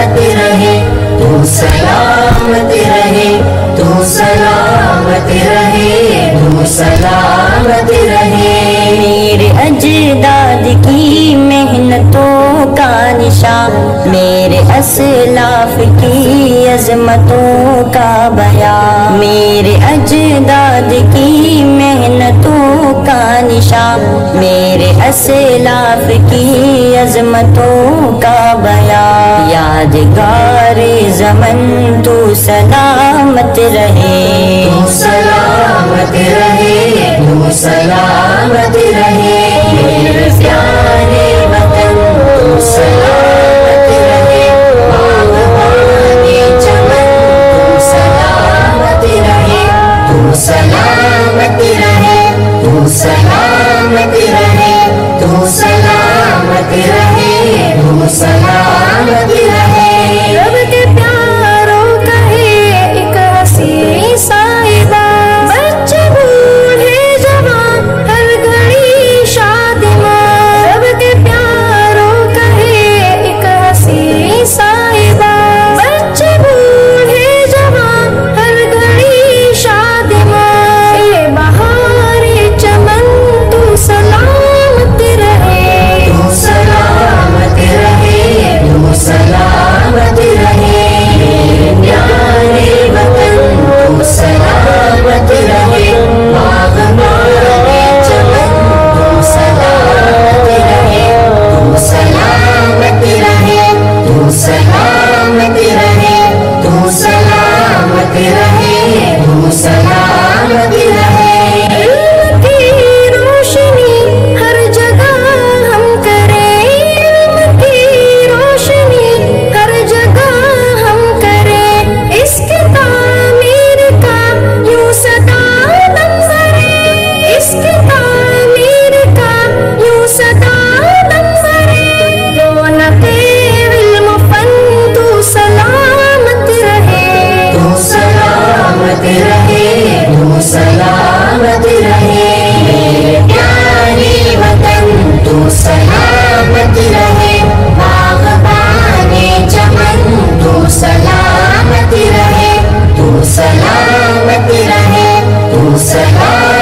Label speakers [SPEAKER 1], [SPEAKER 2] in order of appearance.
[SPEAKER 1] सलामत रहे, तू सलामत रहे, तू सलामत रहे, तू सलामत रहे।
[SPEAKER 2] मेरे अजदाद की मेहनतों का निशान, मेरे असलाफ की अजमतों का बयान, मेरे अजदाद की मेहनतों का निशान, मेरे असलाफ की अजमतों का बयान। यादगार ज़मन तू सलामत रहे,
[SPEAKER 1] तू सलामत रहे, तू सलामत रहे। मेरे प्यारे वतन तू सलामत रहे, बाग़बाने चमन तू सलामत रहे, तू सलामत रहे, तू सलामत रहे, तू सलामत रहे, तू सलामत रहे।
[SPEAKER 2] रब के प्यारों का है एक हसी साहिबा, बच्चे बूढ़े जवान हर घड़ी शादिमां। रब के प्यारों का है एक हसी साहिबा, बच्चे बूढ़े जवान हर घड़ी शादिमां। ये बहारे चमन तू सलामत रहे,
[SPEAKER 1] तू सलामत रहे, तू सलामत रहे। मेरे प्यारे वतन तू सलामत रहे, बाग़बाने चमन तू सलामत रहे, तू सलामत रहे, तू सलामत रहे, तू सलामत रहे, तू सलामत रहे।
[SPEAKER 2] इल्म की रोशनी हर जगह हम करें, इल्म की रोशनी हर जगह हम करें। इसकी तामीर का यूं सदा दम भरें, इसकी तामीर का यूं सदा दम भरें। रौनक़े इल्म फन तू सलामत रहे,
[SPEAKER 1] तू सलामत रहे, तू सलामत रहे। मेरे प्यारे वतन तू सलामत रहे, बाग़बाने चमन तू सलामत रहे, तू सलामत रहे, तू सलामत